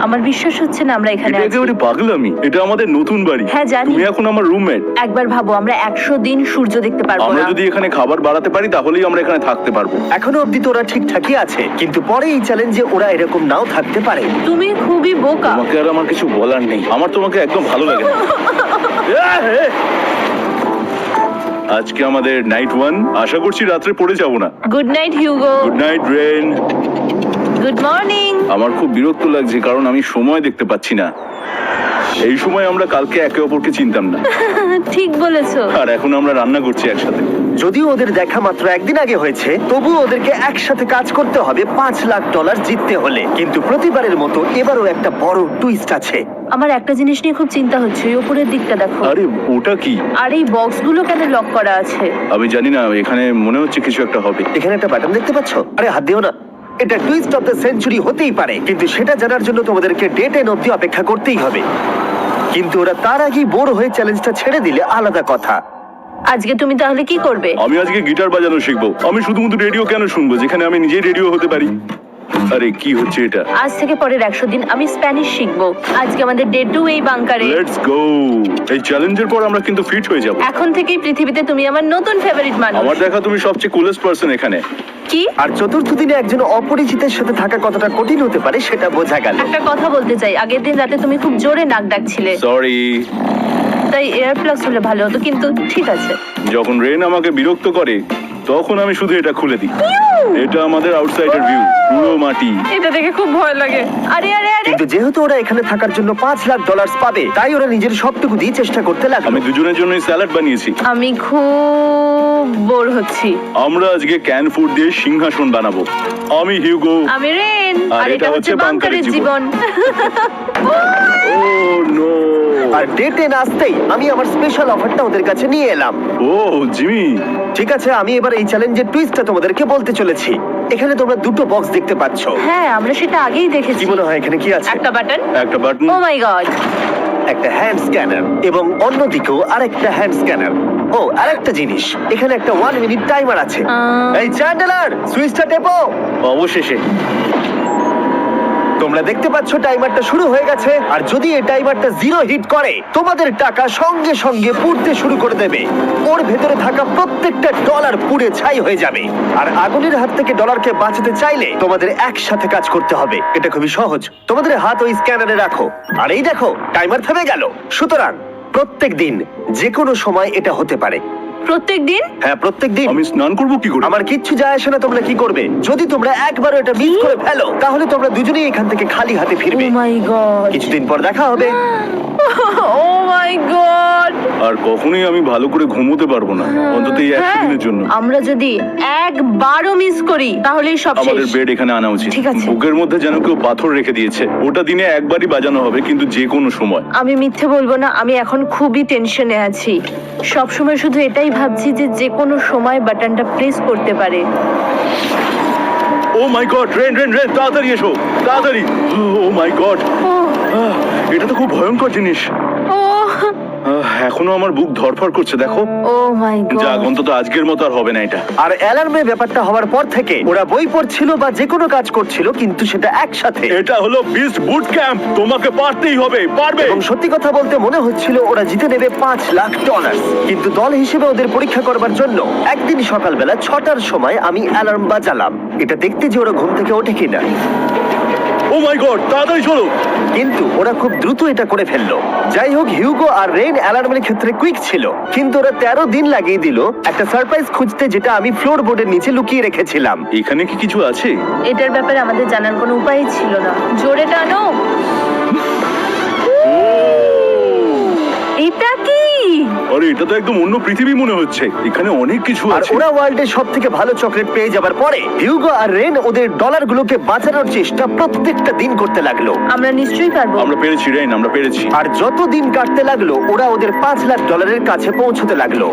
আমার বিশ্বাস হচ্ছে না আমরা এখানে এটা আছি। একেবারে পাগলামি। এটা আমাদের নতুন বাড়ি। হ্যাঁ, জানি। তুমি এখন আমার রুমমেট। একবার ভাবো, আমরা 100 দিন সূর্য দেখতে পারবো আমরা না। যদি এখানে খাবার বাড়াতে পারি তাহলেই আমরা এখানে থাকতে পারবো। এখনো অব্দি তো ওরা ঠিকঠাকই আছে, কিন্তু পরে এই চ্যালেঞ্জে ওরা এরকম নাও থাকতে পারে। তুমি খুবই বোকা। তোমাকে আর আমার কিছু বলার নেই। আমার তোমাকে একদম ভালো লাগে না। আজকে আমাদের নাইট 1। আশা করছি রাত্রে পড়ে যাব না। Good night Hugo. Good night Ren. Good morning. আমার খুব বিরক্ত লাগছে কারণ আমি সময় দেখতে পাচ্ছি না। এই সময় আমরা কালকে একে অপরকে চিনতাম না, ঠিক বলেছো। আর এখন আমরা রান্না করছি একসাথে। যদিও ওদের দেখা মাত্র একদিন আগে হয়েছে, তবুও ওদেরকে একসাথে কাজ করতে হবে $5 লাখ জিততে হলে। কিন্তু প্রতিবারের মতো এবারও একটা বড় টুইস্ট আছে। আমার একটা জিনিস নিয়ে খুব চিন্তা হচ্ছে, ওই উপরের দিকটা দেখো। আরে ওটা কি? আর এই বক্সগুলো কেন লক করা আছে? আমি জানি না, এখানে মনে হচ্ছে কিছু একটা হবে। এখানে একটা বাটন দেখতে পাচ্ছ? আরে হাত দিও না। এটা টুইস্ট অফ দ্য সেঞ্চুরি হতেই পারে, কিন্তু সেটা জানার জন্য তোমাদেরকে ডে 10 অব্দি অপেক্ষা করতেই হবে। কিন্তু ওরা তার আগেই বোর হয়ে চ্যালেঞ্জটা ছেড়ে দিলে আলাদা কথা। আজকে তুমি তাহলে কি করবে? আমি আজকে গিটার বাজানো শিখবো। আমি শুধুমাত্র রেডিও কেন শুনবো যেখানে আমি নিজেই রেডিও হতে পারি? আরে কি হচ্ছে এটা? আজ থেকে পরের 100 দিন আমি স্প্যানিশ শিখবো। আজকে আমাদের ডে 2 এই বাংকারে। Let's go. এই চ্যালেঞ্জের পর আমরা কিন্তু ফিট হয়ে যাব। এখন থেকেই পৃথিবীতে তুমি আমার নতুন ফেভারিট মানুষ। আমার দেখা তুমি সবচেয়ে কুলেস্ট পারসন এখানে। কি? আর চতুর্থ দিনে একজন অপরিচিতের সাথে থাকা কতটা কঠিন হতে পারে সেটা বোঝা গেল। একটা কথা বলতে চাই, আগের দিন রাতে তুমি খুব জোরে নাক ডাকছিলে, সরি। তাই এয়ার প্লাগস হলে ভালো হতো, কিন্তু ঠিক আছে। যখন রেন আমাকে বিরক্ত করে তখন আমি শুধু এটা খুলে দিই। এটা আমাদের আউটসাইডার ভিউ, পুরো মাটি। এটা দেখে খুব ভয় লাগে। আরে আরে আরে, কিন্তু যেহেতু ওরা এখানে থাকার জন্য $5 লাখ পাবে, তাই ওরা নিজের সবটুকু দিয়ে চেষ্টা করতে লাগলো। আমি দুজনের জন্যই স্যালাড বানিয়েছি। আমি খুব বোর হচ্ছি। আমরা আজকে ক্যান ফুড দিয়ে সিংহাসন বানাবো। আমি হিউগো। আমি রেন, আর আর এটা এটা হচ্ছে হচ্ছে বাংকারের বাংকারের জীবন। ও নো। আর ডে 10 আসতেই আমি আমার স্পেশাল অফারটা ওদের কাছে নিয়ে এলাম। ও জিমি। ঠিক আছে, আমি এবার এই চ্যালেঞ্জের টুইস্টটা তোমাদেরকে বলতে চলেছি। এখানে তোমরা দুটো বক্স দেখতে পাচ্ছ। হ্যাঁ, আমরা সেটা আগেই দেখেছি। কি মনে হয় এখানে কি আছে? একটা বাটন। একটা বাটন। ও মাই গড। একটা হ্যান্ড স্ক্যানার, এবং অন্যদিকেও আরেকটা হ্যান্ড স্ক্যানার। ও, আরেকটা জিনিস, এখানে একটা 1 মিনিট টাইমার আছে। এই চ্যান্ডেলার, সুইচটা টেপো। অবশেষে। তোমরা দেখতে পাচ্ছ টাইমারটা শুরু হয়ে গেছে, আর যদি এই টাইমারটা 0 হিট করে তোমাদের টাকা সঙ্গে সঙ্গে পুড়তে শুরু করে দেবে। ওর ভেতরে থাকা প্রত্যেকটা ডলার পুড়ে ছাই হয়ে যাবে। আর আগুনের হাত থেকে ডলারকে বাঁচাতে চাইলে তোমাদের একসাথে কাজ করতে হবে। এটা খুবই সহজ। তোমাদের হাত ওই স্ক্যানারে রাখো, আর এই দেখো টাইমার থেমে গেল। সুতরাং প্রত্যেক দিন যে কোনো সময় এটা হতে পারে। প্রত্যেক দিন? হ্যাঁ, প্রত্যেক দিন। আমি স্নান করব কি করে? আমার কিচ্ছু যায় আসে না তোমরা কি করবে। যদি তোমরা একবারও এটা মিস করে ফেলো, তাহলে তোমরা দুজনেই এখান থেকে খালি হাতে ও ফিরবে। মাই গড। কিছুদিন পর দেখা হবে। ও মাই গড। আর কখনোই আমি ভালো করে ঘুমোতে পারবো না, অন্তত এই 100 দিনের জন্য। আমরা যদি একবারও মিস করি তাহলেই সব আমাদের শেষ। বেড এখানে আনা উচিত। ঠিক আছে। বুকের মধ্যে যেন কেউ পাথর রেখে দিয়েছে। ওটা দিনে একবারই বাজানো হবে, কিন্তু যে কোনো সময়। আমি মিথ্যে বলবো না, আমি এখন খুবই টেনশনে আছি। সব সময় শুধু এটাই ভাবছি যে যে কোনো সময় বাটনটা প্রেস করতে পারে। ও মাই গড, রেন রেন রেন, তাড়াতাড়ি এসো, তাড়াতাড়ি। ও মাই গড, ও এটা তো খুব ভয়ঙ্কর জিনিস। ও এখনো আমার বুক ধড়ফড় করছে, দেখো। ও মাই যাক, গড। অন্তত আজকের মতো আর হবে না এটা। আর অ্যালার্মের ব্যাপারটা হওয়ার পর থেকে ওরা বই পড়ছিল বা যে কোনো কাজ করছিল, কিন্তু সেটা একসাথে। এটা হলো বিস্ট বুট ক্যাম্প, তোমাকে পারতেই হবে, পারবে। এবং সত্যি কথা বলতে মনে হচ্ছিল ওরা জিতে নেবে $5 লাখ। কিন্তু দল হিসেবে ওদের পরীক্ষা করবার জন্য একদিন সকালবেলা 6টার সময় আমি অ্যালার্ম বাজালাম, এটা দেখতে যে ওরা ঘুম থেকে ওঠে কিনা। ও মাই গড, তাড়াতাড়ি চলো। কিন্তু ওরা খুব দ্রুত এটা করে ফেললো। যাই হোক, হিউগো আর রেন অ্যালার্মের ক্ষেত্রে কুইক ছিল, কিন্তু ওরা 13 দিন লাগিয়ে দিল একটা সারপ্রাইজ খুঁজতে, যেটা আমি ফ্লোর বোর্ডের নিচে লুকিয়ে রেখেছিলাম। এখানে কি কিছু আছে? এটার ব্যাপারে আমাদের জানার কোনো উপায় ছিল না। জোরে টানো। এটা কি? আরে এটা তো একদম অন্য পৃথিবী মনে হচ্ছে। এখানে অনেক কিছু আর আছে। ওরা ওয়ার্ল্ডের সব থেকে ভালো চকলেট পেয়ে যাবার পরে হিউগো আর রেন ওদের ডলারগুলোকে বাঁচানোর চেষ্টা প্রত্যেকটা দিন করতে লাগলো। আমরা নিশ্চয়ই পারবো। আমরা পেরেছি রেন, আমরা পেরেছি। আর যত দিন কাটতে লাগলো ওরা ওদের $5 লাখ কাছে পৌঁছতে লাগলো।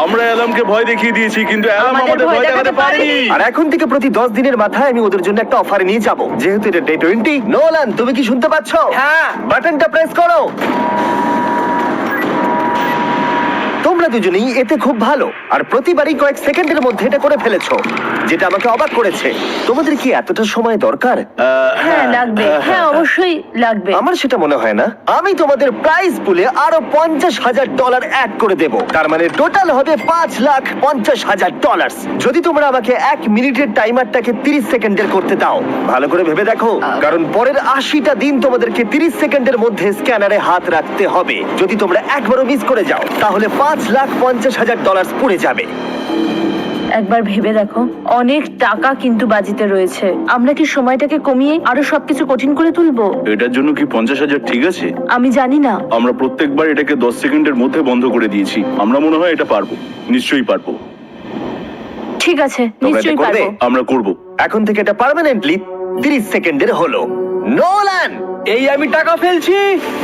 আমরা অ্যালার্মকে ভয় দেখিয়ে দিয়েছি, কিন্তু অ্যালার্ম আমাদের ভয় দেখাতে পারেনি। আর এখন থেকে প্রতি 10 দিনের মাথায় আমি ওদের জন্য একটা অফার নিয়ে যাব, যেহেতু এটা ডে 20। নোলান, তুমি কি শুনতে পাচ্ছ? হ্যাঁ, বাটনটা প্রেস করো। তোমরা দুজনেই এতে খুব ভালো, আর প্রতিবারই কয়েক সেকেন্ডের মধ্যে এটা করে ফেলেছো। যেটা আমাকে অবাক করেছে। তোমাদের কি এতটা সময় দরকার? হ্যাঁ লাগবে, হ্যাঁ অবশ্যই লাগবে। আমার সেটা মনে হয় না। আমি তোমাদের প্রাইস পুলে আরো $50,000 অ্যাড করে দেব। তার মানে টোটাল হবে $5,50,000। যদি তোমরা আমাকে 1 মিনিটের টাইমারটাকে 30 সেকেন্ডের করতে দাও। ভালো করে ভেবে দেখো, কারণ পরের 80টা দিন তোমাদেরকে 30 সেকেন্ডের মধ্যে স্ক্যানারে হাত রাখতে হবে। যদি তোমরা একবারও মিস করে যাও তাহলে $5,50,000 পুড়ে যাবে। একবার ভেবে দেখো, অনেক টাকা কিন্তু বাজিতে রয়েছে। আমরা কি সময়টাকে কমিয়ে আরো সবকিছু কঠিন করে তুলবো? এটার জন্য কি 50,000 ঠিক আছে? আমি জানি না। আমরা প্রত্যেকবার এটাকে 10 সেকেন্ডের মধ্যে বন্ধ করে দিয়েছি। আমরা মনে হয় এটা পারবো, নিশ্চয়ই পারবো। ঠিক আছে, তোমরা এটা নিশ্চয়ই করবে? পারবো। আমরা করব। এখন থেকে এটা পার্মানেন্টলি 30 সেকেন্ডের হলো। নোলান, এই আমি টাকা ফেলছি।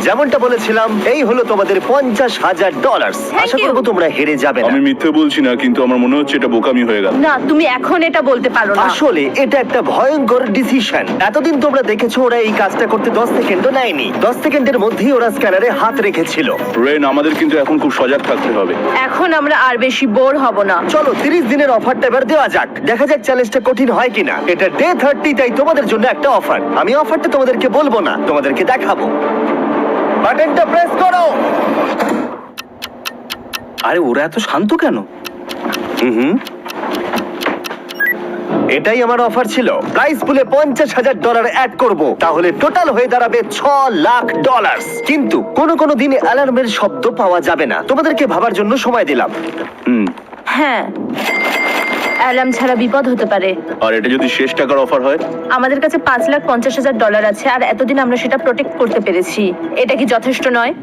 যেমনটা বলেছিলাম, এই হলো তোমাদের $50,000। Thank Asha you. করবো তোমরা হেরে যাবে না। আমি মিথ্যে বলছি না, কিন্তু আমার মনে হচ্ছে এটা বোকামি হয়ে গেল। না, তুমি এখন এটা বলতে পারো না। আসলে এটা একটা ভয়ঙ্কর ডিসিশন। এতদিন তোমরা দেখেছো ওরা এই কাজটা করতে 10 সেকেন্ডও নেয়নি। 10 সেকেন্ডের মধ্যেই ওরা স্ক্যানারে হাত রেখেছিল। রেন, আমাদের কিন্তু এখন খুব সজাগ থাকতে হবে। এখন আমরা আর বেশি বোর হব না। চলো 30 দিনের অফারটা এবার দেওয়া যাক। দেখা যাক চ্যালেঞ্জটা কঠিন হয় কিনা। এটা ডে 30, তাই তোমাদের জন্য একটা অফার। আমি অফারটা তোমাদেরকে বলবো না, তোমাদেরকে দেখাবো। বাটনটা প্রেস করো। আরে ওরা এত শান্ত কেন? হুম, এটাই আমার অফার ছিল। প্রাইস পুলে $50,000 অ্যাড করব, তাহলে টোটাল হয়ে দাঁড়াবে $6,00,000। কিন্তু কোনো দিন অ্যালার্মের শব্দ পাওয়া যাবে না। তোমাদেরকে ভাবার জন্য সময় দিলাম। হুম। হ্যাঁ, অ্যালার্ম ছাড়া বিপদ হতে পারে। আর এটা যদি শেষ টাকার অফার হয়? আমাদের কাছে $5,50,000 আছে, আর এতদিন আমরা সেটা প্রোটেক্ট করতে পেরেছি। এটা কি যথেষ্ট নয়?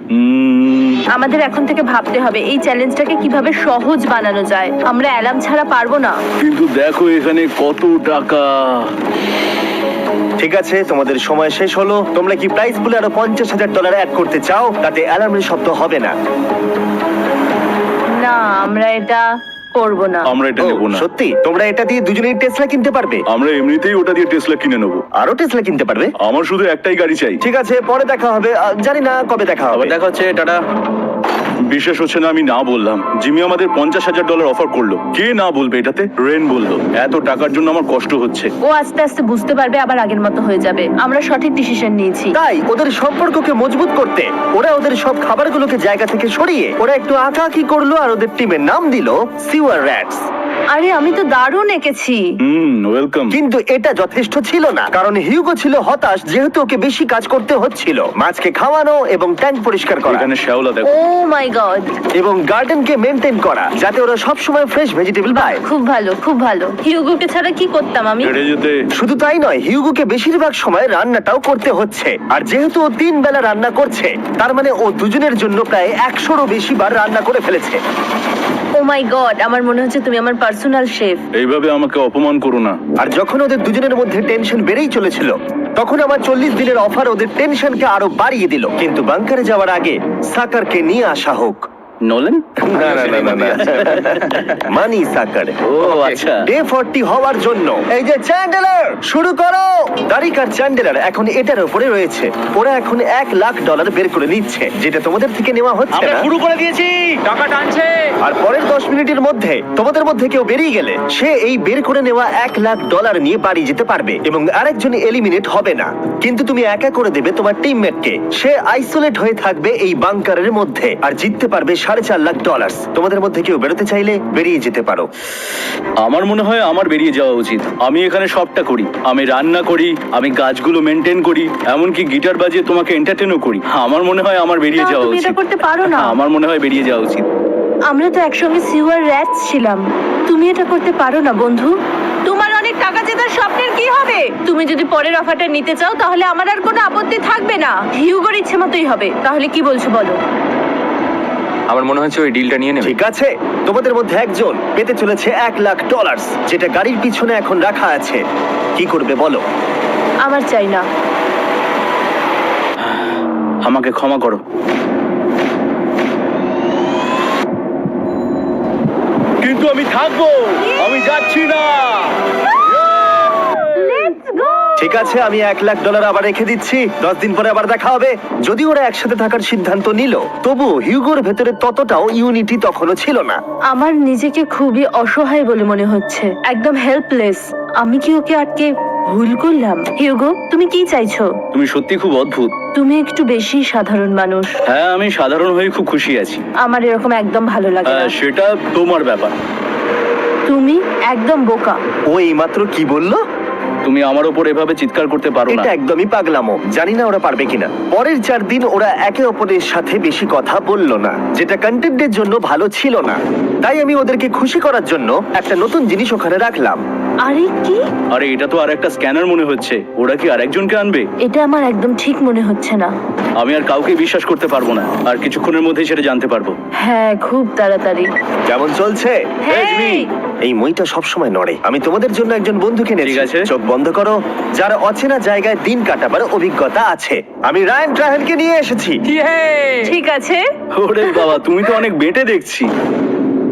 আমাদের এখন থেকে ভাবতে হবে এই চ্যালেঞ্জটাকে কিভাবে সহজ বানানো যায়। আমরা অ্যালার্ম ছাড়া পারবো না। কিন্তু দেখো এখানে কত টাকা। ঠিক আছে, তোমাদের সময় শেষ হলো। তোমরা কি প্রাইস পুলে আরো $50,000 অ্যাড করতে চাও? তাতে অ্যালার্মের শব্দ হবে না। না, আমরা এটা করব না। আমরা এটা ও, নেব না। সত্যি? তোমরা এটা দিয়ে দুজনেই টেসলা কিনতে পারবে? আমরা এমনিতেই ওটা দিয়ে টেসলা কিনে নেবো। আরো টেসলা কিনতে পারবে? আমার শুধু একটাই গাড়ি চাই। ঠিক আছে, পরে দেখা হবে। জানি না কবে দেখা হবে। আবার দেখা হচ্ছে, টাটা। বিশেষ হচ্ছে না আমি না বললাম। জিমি আমাদের $50,000 অফার করলো। কে না বলবে এটাতে? রেন বললো। এত টাকার জন্য আমার কষ্ট হচ্ছে। ও আস্তে আস্তে বুঝতে পারবে, আবার আগের মতো হয়ে যাবে। আমরা সঠিক ডিসিশন নিয়েছি। তাই ওদের সম্পর্ককে মজবুত করতে ওরা ওদের সব খাবারগুলোকে জায়গা থেকে সরিয়ে ওরা একটু আঁকাআঁকি করলো আর ওদের টিমের নাম দিল সিওয়ার র্যাটস। আরে আমি তো দারুণ এঁকেছি। ওয়েলকাম। কিন্তু এটা যথেষ্ট ছিল না, কারণ হিউগো ছিল হতাশ, যেহেতু ওকে বেশি কাজ করতে হচ্ছিল। মাছকে খাওয়ানো এবং ট্যাঙ্ক পরিষ্কার করা এখানে শ্যাওলা দেখো। ও মাই গড, এবং গার্ডেনকে মেনটেন করা, যাতে ওরা সব সময় ফ্রেশ ভেজিটেবল পায়। খুব ভালো, খুব ভালো। হিউগোকে ছাড়া কি করতাম আমি? হেরে যেতে। শুধু তাই নয়, হিউগোকে বেশিরভাগ সময় রান্নাটাও করতে হচ্ছে। আর যেহেতু ও 3 বেলা রান্না করছে, তার মানে ও দুজনের জন্য প্রায় 100রও বেশি বার রান্না করে ফেলেছে। ও মাই গড, আমার মনে হচ্ছে তুমি আমার পার্সোনাল শেফ। এইভাবে আমাকে অপমান করো না। আর যখন ওদের দুজনের মধ্যে টেনশন বেড়েই চলেছিল, তখন আমার 40 দিনের অফার ওদের টেনশনকে আরো বাড়িয়ে দিল। কিন্তু বাংকারে যাওয়ার আগে সাকারকে নিয়ে আসা হোক। নোলেন? না। মানি সাকার। ও আচ্ছা। ডে 40 হওয়ার জন্য এই যে চ্যান্ডেলার শুরু করো। তারিক আর চ্যান্ডেলার এখন এটার উপরে রয়েছে। ওরা এখন $1,00,000 বের করে নিচ্ছে, যেটা তোমাদের থেকে নেওয়া হচ্ছে আমরা না। শুরু করে দিয়েছি, টাকা টানছে। আর পরের 10 মিনিটের মধ্যে তোমাদের মধ্যে কেউ বেরিয়ে গেলে সে এই বের করে নেওয়া $1,00,000 নিয়ে বাড়ি যেতে পারবে এবং আরেকজন এলিমিনেট হবে না। কিন্তু তুমি একা করে দেবে তোমার টিমমেটকে। সে আইসোলেট হয়ে থাকবে এই বাংকারের মধ্যে আর জিততে পারবে $4,50,000। তোমাদের মধ্যে কেউ বেরোতে চাইলে বেরিয়ে যেতে পারো। আমার মনে হয় আমার বেরিয়ে যাওয়া উচিত। আমি এখানে সবটা করি। আমি রান্না করি, আমি গাছগুলো মেনটেন করি, এমনকি গিটার বাজিয়ে তোমাকে এন্টারটেনও করি। আমার মনে হয় আমার বেরিয়ে না, যাওয়া তুমি এটা উচিত। করতে পারো না। আমার মনে হয় বেরিয়ে যাওয়া উচিত। আমরা তো একসঙ্গে সিওয়ার র্যাটস ছিলাম। তুমি এটা করতে পারো না বন্ধু। তোমার অনেক টাকা জেতার স্বপ্নের কি হবে? তুমি যদি পরের অফারটা নিতে চাও তাহলে আমার আর কোনো আপত্তি থাকবে না। হিউগোর ইচ্ছে মতোই হবে। তাহলে কি বলছো বলো? আমার মনে হচ্ছে ওই ডিলটা নিয়ে নেবে। ঠিক আছে, তোমাদের মধ্যে একজন পেতে চলেছে $1,00,000, যেটা গাড়ির পিছনে এখন রাখা আছে। কি করবে বলো? আমার চাই না। আমাকে ক্ষমা করো। কিন্তু আমি থাকবো, আমি যাচ্ছি না। Let's go! ঠিক আছে, আমি $1,00,000 আবার রেখে দিচ্ছি। 10 দিন পরে আবার দেখা হবে। যদি ওরা একসাথে থাকার সিদ্ধান্ত নিল, তবু হিউগোর ভেতরে ততটাও ইউনিটি তখনও ছিল না। আমার নিজেকে খুবই অসহায় বলে মনে হচ্ছে, একদম হেল্পলেস। আমি কি ওকে আটকে ভুল করলাম? হিউগো, তুমি কি চাইছো? তুমি সত্যি খুব অদ্ভুত। তুমি একটু বেশি সাধারণ মানুষ। হ্যাঁ, আমি সাধারণ হয়ে খুব খুশি আছি। আমার এরকম একদম ভালো লাগে না। সেটা তোমার ব্যাপার। তুমি একদম বোকা। ও এইমাত্র কি বললো? তুমি আমার ওপর এভাবে চিৎকার করতে পারো না। এটা একদমই পাগলামো। জানি না ওরা পারবে কিনা। পরের 4 দিন ওরা একে অপরের সাথে বেশি কথা বলল না, যেটা কন্টেন্টের জন্য ভালো ছিল না। তাই আমি ওদেরকে খুশি করার জন্য একটা নতুন জিনিস ওখানে রাখলাম। আরে কি? আরে এটা তো আর একটা স্ক্যানার মনে হচ্ছে। ওরা কি আরেকজনকে আনবে? এটা আমার একদম ঠিক মনে হচ্ছে না। আমি আর কাউকে বিশ্বাস করতে পারবো না। আর কিছুক্ষণের মধ্যেই সেটা জানতে পারবো। হ্যাঁ, খুব তাড়াতাড়ি। কেমন চলছে? হেই! এই মইটা সবসময় নড়ে। আমি তোমাদের জন্য একজন বন্ধুকে এনেছি। ঠিক আছে। চোখ বন্ধ করো। যার অচেনা জায়গায় দিন কাটাবার অভিজ্ঞতা আছে। আমি রায়ান ট্রাহেলকে নিয়ে এসেছি। ঠিক আছে। ওরে বাবা, তুমি তো অনেক বেটে দেখছি।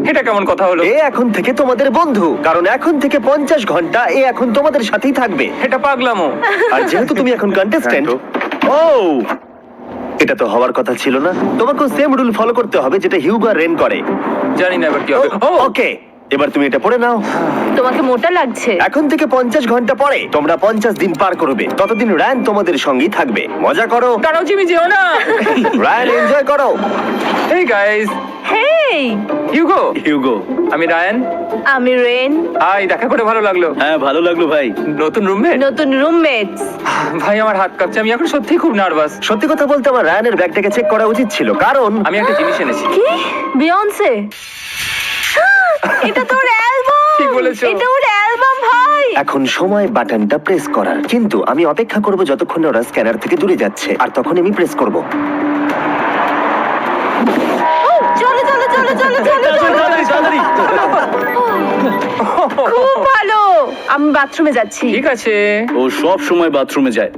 এটা কেমন কথা হলো? এ এখন থেকে তোমাদের বন্ধু, কারণ এখন থেকে 50 ঘন্টা এ এখন তোমাদের সাথেই থাকবে। এটা পাগলামো। আর যেহেতু তুমি এখন কন্টেস্ট্যান্ট, ও এটা তো হওয়ার কথা ছিল না। তোমাকেও সেম রুল ফলো করতে হবে যেটা হিউগো আর রেন করে। জানি না এবার কি হবে। ও ওকে, এবার তুমি এটা পড়ে নাও। তোমাকে মোটা লাগছে। এখন থেকে 50 ঘন্টা পরে তোমরা 50 দিন পার করবে। ততদিন রায়ান তোমাদের সঙ্গেই থাকবে। মজা করো, দাঁড়াও জিমি, যেও না। রায়ান এনজয় করো। হেই গাইস, হেই, হিউগো। হিউগো। আমি রায়ান। আমি রেন। হাই, দেখা করে ভালো লাগলো। হ্যাঁ, ভালো লাগলো ভাই। নতুন রুমমেট। নতুন রুমমেটস। ভাই আমার হাত কাঁপছে, আমি এখন সত্যিই খুব নার্ভাস। সত্যি কথা বলতে আমার রায়ানের ব্যাগটাকে চেক করা উচিত ছিল, কারণ আমি একটা জিনিস এনেছি। কি? বিয়ন্সে? এটা তোর অ্যালবাম। ঠিক বলেছো। এটা ওর অ্যালবাম ভাই। এখন সময় বাটনটা প্রেস করার। কিন্তু আমি অপেক্ষা করব যতক্ষণ না ওরা স্ক্যানার থেকে দূরে যাচ্ছে, আর তখন আমি প্রেস করব। ও, চলো চলো চলো চলো চলো চলো। খুব ভালো। আমি বাথরুমে যাচ্ছি। ঠিক আছে। ও সব সময় বাথরুমে যায়।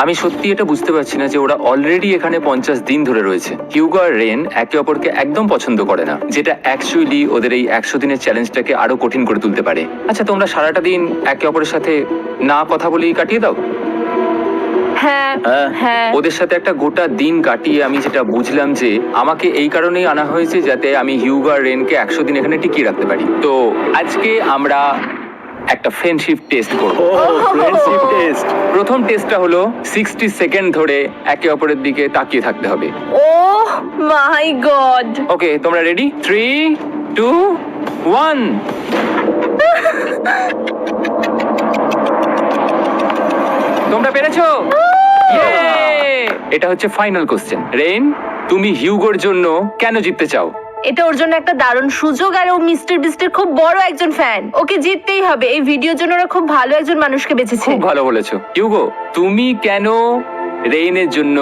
আমি সত্যি এটা বুঝতে পারছি না যে ওরা অলরেডি এখানে 50 দিন ধরে রয়েছে। হিউগো আর রেন একে অপরকে একদম পছন্দ করে না, যেটা অ্যাকচুয়ালি ওদের এই 100 দিনের চ্যালেঞ্জটাকে আরো কঠিন করে তুলতে পারে। আচ্ছা, তোমরা সারাটা দিন একে অপরের সাথে না কথা বলেই কাটিয়ে দাও? হ্যাঁ হ্যাঁ। হ্যাঁ। ওদের সাথে একটা গোটা দিন কাটিয়ে আমি যেটা বুঝলাম যে আমাকে এই কারণেই আনা হয়েছে যাতে আমি হিউগো আর রেনকে 100 দিন এখানে টিকিয়ে রাখতে পারি। তো আজকে আমরা একটা ফ্রেন্ডশিপ টেস্ট করব। ও ফ্রেন্ডশিপ টেস্ট। প্রথম টেস্টটা হলো 60 সেকেন্ড ধরে একে অপরের দিকে তাকিয়ে থাকতে হবে। ও মাই গড। ওকে, তোমরা রেডি? 3, 2, 1। তোমরা পেরেছো? Yay! এটা হচ্ছে ফাইনাল কোশ্চেন। রেইন, তুমি হিউগোর জন্য কেন জিততে চাও? এটা ওর জন্য একটা দারুণ সুযোগ, আর ও মিস্টার বিস্টের খুব বড় একজন ফ্যান। ওকে জিততেই হবে। এই ভিডিওর জন্য ওরা খুব ভালো একজন মানুষকে বেঁচেছে। খুব ভালো বলেছো। হিউগো, তুমি কেন রেইনের জন্য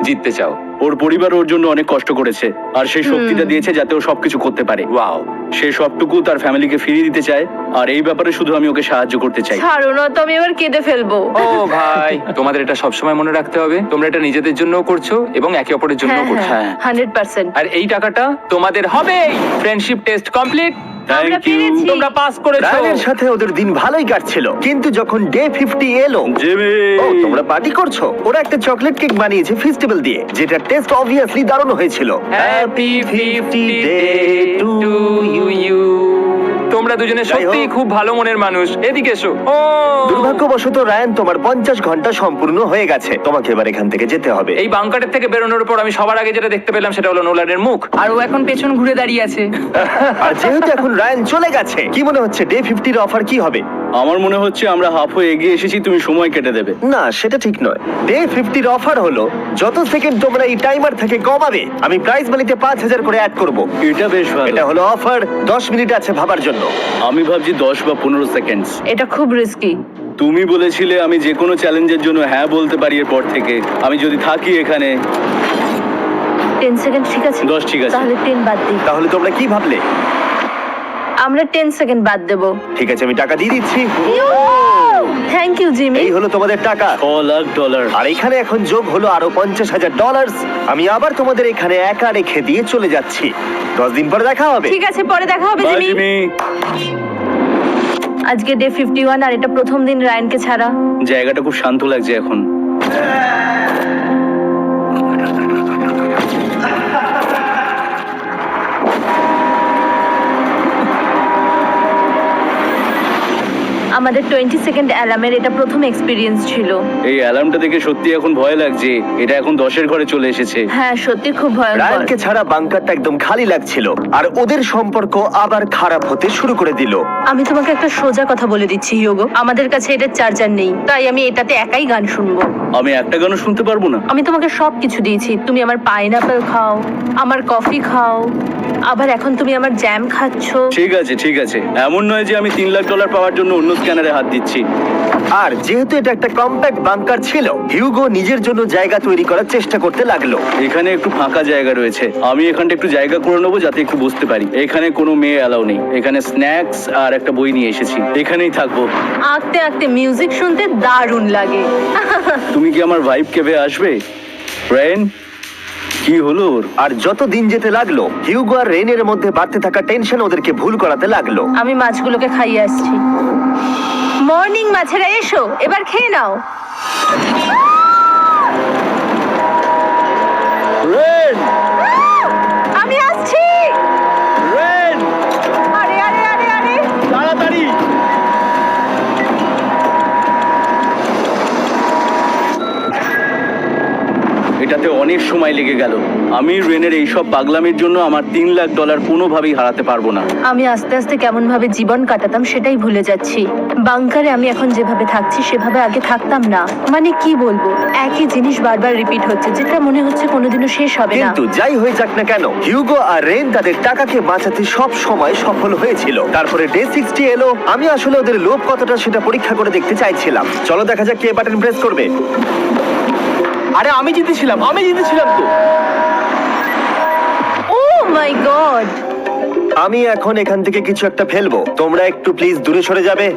জিততে চাও? ওর পরিবার ওর জন্য অনেক কষ্ট করেছে, আর সেই শক্তিটা দিয়েছে যাতে ও সবকিছু করতে পারে। ওয়াও। সে সবটুকু তার ফ্যামিলিকে ফিরিয়ে দিতে চায়, আর এই ব্যাপারে শুধু আমি ওকে সাহায্য করতে চাই। ছাড়ো না তো, আমি এবার কেঁদে ফেলবো। ও ভাই, তোমাদের এটা সবসময় মনে রাখতে হবে। তোমরা এটা নিজেদের জন্যও করছো এবং একে অপরের জন্যও হ্যাঁ করছো। হ্যাঁ 100%। আর এই টাকাটা তোমাদের হবেই। Friendship test complete. আমরা থ্যাংক ইউ। পেরেছি। তোমরা পাস করেছো। রায়ানের সাথে ওদের দিন ভালোই কাটছিল, কিন্তু যখন ডে 50 এলো, জিমি। ও তোমরা পার্টি করছো। ওরা একটা চকলেট কেক বানিয়েছে ফেস্টিভ্যাল দিয়ে, যেটা টেস্ট অবভিয়াসলি দারুণ হয়েছিল। Happy 50 day to you. তোমরা দুজনে যাই হোক। সত্যিই খুব ভালো মনের মানুষ। এদিকে এসো। ও দুর্ভাগ্যবশত রায়ান, তোমার 50 ঘন্টা সম্পূর্ণ হয়ে গেছে। তোমাকে এবার এখান থেকে যেতে হবে। এই বাংকারের থেকে বেরোনোর পর আমি সবার আগে যেটা দেখতে পেলাম সেটা হলো নোলানের মুখ। আর ও এখন পেছন ঘুরে দাঁড়িয়ে আছে। আর যেহেতু এখন রায়ান চলে গেছে, কি মনে হচ্ছে ডে 50 এর অফার কি হবে? আমার মনে হচ্ছে আমরা হাফ হয়ে এগিয়ে এসেছি, তুমি সময় কেটে দেবে। না, সেটা ঠিক নয়। ডে 50 এর অফার হলো যত সেকেন্ড তোমরা এই টাইমার থেকে কমাবে, আমি প্রাইজ মানিতে 5000 করে অ্যাড করব। এটা বেশ ভালো। এটা হলো অফার। 10 মিনিট আছে ভাবার জন্য। আমি ভাবছি 10 বা 15 সেকেন্ড। এটা খুব রিস্কি। তুমি বলেছিলে আমি যে কোনো চ্যালেঞ্জের জন্য হ্যাঁ বলতে পারি এরপর থেকে। আমি যদি থাকি এখানে 10 সেকেন্ড ঠিক আছে? 10 ঠিক আছে। তাহলে 10 বাদ দিই। তাহলে তোমরা কি ভাবলে? আমরা 10 সেকেন্ড বাদ দেবো। ঠিক আছে, আমি টাকা দিয়ে দিচ্ছি। Thank you Jimmy. এই হলো তোমাদের টাকা। $6,00,000। আর এখানে এখন যোগ হলো আরো $50,000। আমি আবার তোমাদের এখানে একা রেখে দিয়ে চলে যাচ্ছি। 10 দিন পরে দেখা হবে। ঠিক আছে, পরে দেখা হবে বাই জিমি। জিমি। আজকে ডে 51 আর এটা প্রথম দিন রায়ানকে ছাড়া। জায়গাটা খুব শান্ত লাগছে এখন। আমাদের 20 সেকেন্ড অ্যালার্মের এটা প্রথম এক্সপিরিয়েন্স ছিল। এই অ্যালার্মটা দেখে সত্যি এখন ভয় লাগছে, এটা এখন 10-এর ঘরে চলে এসেছে। হ্যাঁ সত্যি খুব ভয়ঙ্কর। রায়ানকে ছাড়া বাংকারটা একদম খালি লাগছিল আর ওদের সম্পর্ক আবার খারাপ হতে শুরু করে দিল। আমি তোমাকে একটা সোজা কথা বলে দিচ্ছি হিউগো, আমাদের কাছে এটার চার্জার নেই, তাই আমি এটাতে একাই গান শুনবো। আমি একটা গানও শুনতে পারবো না? আমি তোমাকে সব কিছু দিয়েছি, তুমি আমার পাইনাপেল খাও, আমার কফি খাও, আবার এখন তুমি আমার জ্যাম খাচ্ছো। ঠিক আছে ঠিক আছে, এমন নয় যে আমি $3 লাখ পাওয়ার জন্য অন্য স্ক্যানারে হাত দিচ্ছি। আর যেহেতু এটা একটা কম্প্যাক্ট বাংকার ছিল, হিউগো নিজের জন্য জায়গা তৈরি করার চেষ্টা করতে লাগলো। এখানে একটু ফাঁকা জায়গা রয়েছে, আমি এখানটা একটু জায়গা করে নেবো যাতে একটু বসতে পারি। এখানে কোনো মেয়ে অ্যালাউ নেই, এখানে স্ন্যাক্স আর একটা বই নিয়ে এসেছি, এখানেই থাকবো। আঁকতে আঁকতে মিউজিক শুনতে দারুণ লাগে। তুমি কি আমার ভাইব কেবে আসবে? রেন, কি হলো ওর? আর যত দিন যেতে লাগলো, হিউগো আর রেনের মধ্যে বাড়তে থাকা টেনশন ওদেরকে ভুল করাতে লাগলো। আমি মাছগুলোকে খাইয়ে আসছি। মর্নিং মাছেরা, এসো এবার খেয়ে নাও। রেন, আমি আসছি। রেন, আরে আরে আরে আরে, তাড়াতাড়ি। এটাতে অনেক সময় লেগে গেল। আমি রেনের এইসব পাগলামির জন্য আমার $3 লাখ কোনোভাবেই হারাতে পারবো না। আমি আস্তে আস্তে কেমন ভাবে জীবন কাটাতাম সেটাই ভুলে যাচ্ছি। বাংকারে আমি এখন যেভাবে থাকছি সেভাবে আগে থাকতাম না। মানে কি বলবো, একই জিনিস বারবার রিপিট হচ্ছে, যেটা মনে হচ্ছে কোনোদিনও শেষ হবে না। কিন্তু যাই হয়ে যাক না কেন, হিউগো আর রেন তাদের টাকাকে বাঁচাতে সব সময় সফল হয়েছিল। তারপরে ডে 60 এলো। আমি আসলে ওদের লোভ কতটা সেটা পরীক্ষা করে দেখতে চাইছিলাম। চলো দেখা যাক কে বাটন প্রেস করবে। আরে আমি জিতেছিলাম তো। ও মাই গড, আমি এখন এখান থেকে কিছু একটা ফেলবো, তোমরা একটু প্লিজ দূরে সরে যাবে।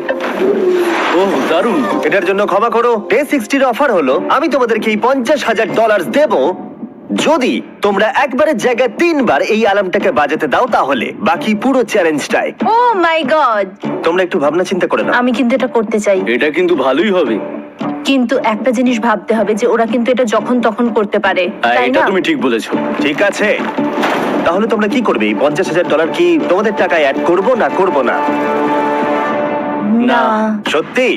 ওহ দারুণ। এটার জন্য ক্ষমা করো। ডে 60 এর অফার হলো আমি তোমাদেরকে এই $50,000 দেব যদি তোমরা একবারের জায়গায় 3 বার এই অ্যালার্মটাকে বাজাতে দাও, তাহলে বাকি পুরো চ্যালেঞ্জটাই। ও মাই গড। তোমরা একটু ভাবনা চিন্তা করে নাও। আমি কিন্তু এটা করতে চাই, এটা কিন্তু ভালোই হবে। কিন্তু একটা জিনিস ভাবতে হবে যে ওরা কিন্তু এটা যখন তখন করতে পারে, হ্যাঁ, তাই এটা না? তুমি ঠিক বলেছো। ঠিক আছে, তাহলে তোমরা কি করবে? এই $50,000 কি তোমাদের টাকায় অ্যাড করবো না করবো না? না, সত্যি?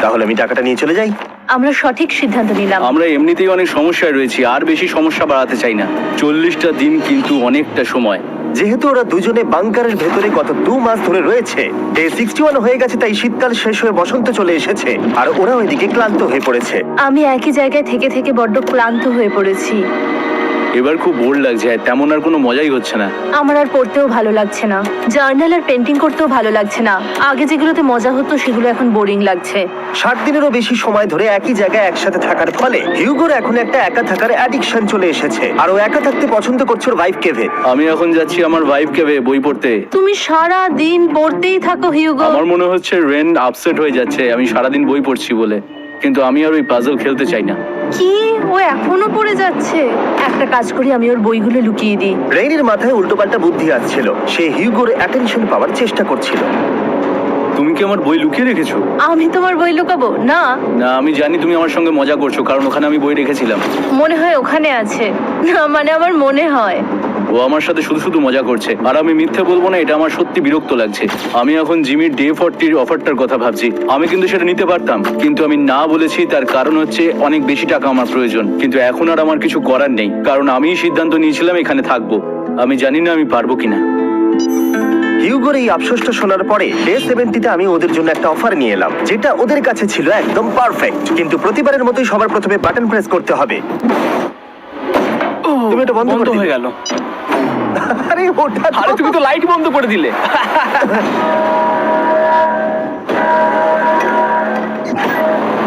তাহলে আমি টাকাটা নিয়ে চলে যাই। আমরা সঠিক সিদ্ধান্ত নিলাম। আমরা এমনিতেই অনেক সমস্যায় রয়েছি, আর বেশি সমস্যা বাড়াতে চাই না। 40টা দিন কিন্তু অনেকটা সময়। যেহেতু ওরা দুজনে বাংকারের ভেতরে গত 2 মাস ধরে রয়েছে, ডে 61 হয়ে গেছে, তাই শীতকাল শেষ হয়ে বসন্ত চলে এসেছে আর ওরা ওইদিকে ক্লান্ত হয়ে পড়েছে। আমি একই জায়গায় থেকে থেকে বড্ড ক্লান্ত হয়ে পড়েছি। এবার খুব বোর লাগছে, আর তেমন আর কোনো মজাই হচ্ছে না। আমার আর পড়তেও ভালো লাগছে না, জার্নাল আর পেন্টিং করতেও ভালো লাগছে না। আগে যেগুলোতে মজা হতো সেগুলো এখন বোরিং লাগছে। 60 দিনেরও বেশি সময় ধরে একই জায়গায় একসাথে থাকার ফলে হিউগোর এখন একটা একা থাকার অ্যাডিকশন চলে এসেছে আর ও একা থাকতে পছন্দ করছে ওর ভাইফ কেভে। আমি এখন যাচ্ছি আমার ওয়াইফ কেবে বই পড়তে। তুমি সারা দিন পড়তেই থাকো হিউগো। আমার মনে হচ্ছে রেন আপসেট হয়ে যাচ্ছে আমি সারাদিন বই পড়ছি বলে, কিন্তু আমি আর ওই পাজল খেলতে চাই না। কি, ও এখনো পড়ে যাচ্ছে? একটা কাজ করি, আমি ওর বইগুলো লুকিয়ে দিই। রেইনের মাথায় উল্টোপাল্টা বুদ্ধি আসছিল, সে হিউগোর অ্যাটেনশন পাওয়ার চেষ্টা করছিল। তুমি কি আমার বই লুকিয়ে রেখেছো? আমি তোমার বই লুকাবো না? না, আমি জানি তুমি আমার সঙ্গে মজা করছো, কারণ ওখানে আমি বই রেখেছিলাম। মনে হয় ওখানে আছে। না মানে আমার মনে হয়। ও আমার সাথে শুধু শুধু মজা করছে, আর আমি মিথ্যে বলবো না, এটা আমার সত্যি বিরক্ত লাগছে। আমি এখন জিমির ডে 40 অফারটার কথা ভাবছি। আমি কিন্তু সেটা নিতে পারতাম, কিন্তু আমি না বলেছি, তার কারণ হচ্ছে অনেক বেশি টাকা আমার প্রয়োজন। কিন্তু এখন আর আমার কিছু করার নেই, কারণ আমিই সিদ্ধান্ত নিয়েছিলাম এখানে থাকবো। আমি জানি না আমি পারবো কিনা। হিউগোর এই আফসোসটা শোনার পরে ডে 70-তে আমি ওদের জন্য একটা অফার নিয়ে এলাম, যেটা ওদের কাছে ছিল একদম পারফেক্ট। কিন্তু প্রতিবারের মতোই সবার প্রথমে বাটন প্রেস করতে হবে। তুমি এটা বন্ধ করে দিলে। হয়ে গেল। আরে ওটা তো- আরে তুমি তো লাইট বন্ধ করে দিলে।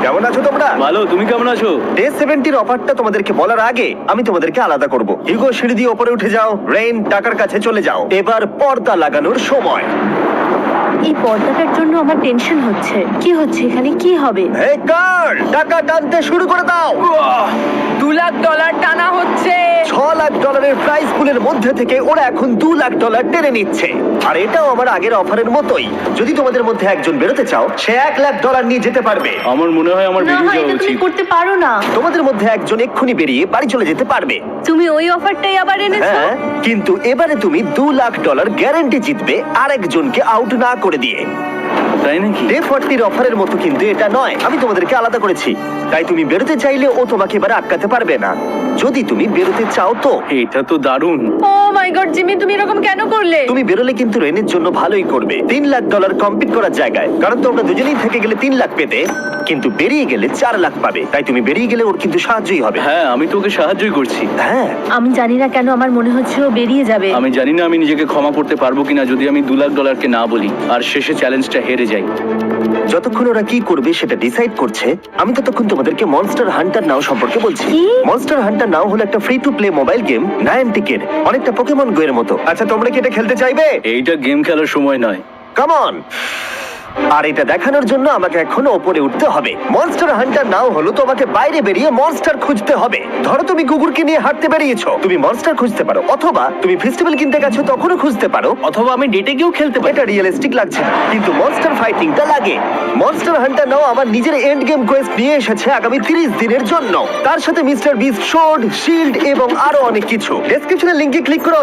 কেমন আছো তোমরা? ভালো, তুমি কেমন আছো? ডে 70-র অফারটা তোমাদেরকে বলার আগে আমি তোমাদেরকে আলাদা করব। হিউগো সিঁড়ি দিয়ে উপরে উঠে যাও, রেইন টাকার কাছে চলে যাও। এবার পর্দা লাগানোর সময়। এই পর্দাটার জন্য আমার টেনশন হচ্ছে। কি হচ্ছে এখানে, কি হবে? হে গার্ড, টাকা টানতে শুরু করে দাও। $2 লাখ টানা হচ্ছে। $6 লাখ প্রাইস পুলের মধ্যে থেকে ওরা এখন $2 লাখ টেনে নিচ্ছে। আর এটাও আমার আগের অফারের মতোই। যদি তোমাদের মধ্যে একজন বেরোতে চাও, সে $1,00,000 নিয়ে যেতে পারবে। আমার মনে হয় আমার না বেরিয়ে হয় যাওয়া এটা তুমি উচিত। করতে পারো না। তোমাদের মধ্যে একজন এক্ষুনি বেরিয়ে বাড়ি চলে যেতে পারবে। তুমি ওই অফারটাই আবার এনেছো। হ্যাঁ, কিন্তু এবারে তুমি $2,00,000 গ্যারান্টি জিতবে আরেকজনকে আউট না করে দিয়ে। তাই নাকি? ডে 40 অফারের মতো কিন্তু এটা নয়। আমি তোমাদেরকে আলাদা করেছি, তাই তুমি বেরোতে চাইলে ও তোমাকে এবারে আটকাতে পারবে না। যদি তুমি বেরোতে চাও তো। এটা তো দারুণ। ও মাই গড জিমি, তুমি এরকম কেন করলে? তুমি বেরোলে কিন্তু রেনের জন্য ভালোই করবে। $3,00,000 কম্পিট করার জায়গায়, কারণ তোমরা দুজনেই থেকে গেলে 3 লাখ পেতে, কিন্তু বেরিয়ে গেলে 4 লাখ পাবে। তাই তুমি বেরিয়ে গেলে ওর কিন্তু সাহায্যই হবে। হ্যাঁ, আমি তোকে সাহায্যই করছি। হ্যাঁ, আমি জানি না কেন আমার মনে হচ্ছে ও বেরিয়ে যাবে। আমি জানি না আমি নিজেকে ক্ষমা করতে পারবো কিনা যদি আমি $2,00,000 না বলি আর শেষে চ্যালেঞ্জটা হেরে যাই। যতক্ষণ ওরা কি করবে সেটা ডিসাইড করছে, আমি ততক্ষণ তোমাদেরকে মনস্টার হান্টার নাও সম্পর্কে বলছি। কি? মনস্টার হান্টার নাও হলো একটা free to play mobile game, নায়ান্টিকের অনেকটা পোকেমন গো এর মতো। আচ্ছা, তোমরা কি এটা খেলতে চাইবে? এইটা গেম খেলার সময় নয়। Come on. আর এটা দেখানোর জন্য আমাকে এখন ওপরে উঠতে হবে। মনস্টার হান্টার নাও হলো তোমাকে বাইরে বেরিয়ে মনস্টার খুঁজতে হবে। ধরো তুমি কুকুরকে নিয়ে হাঁটতে বেরিয়েছো, তুমি মনস্টার খুঁজতে পারো, অথবা তুমি ফেস্টিভ্যাল কিনতে গেছো তখনও খুঁজতে পারো, অথবা আমি ডেটে গিয়েও খেলতে পারি। এটা রিয়েলিস্টিক লাগছে না, কিন্তু মনস্টার ফাইটিংটা লাগে। মনস্টার হান্টার নাও আমার নিজের এন্ড গেম কোয়েস্ট নিয়ে এসেছে আগামী 30 দিনের জন্য। তার সাথে মিস্টার বিস্ট সোর্ড, শিল্ড এবং আরো অনেক কিছু। ডেসক্রিপশনের লিংকে ক্লিক করো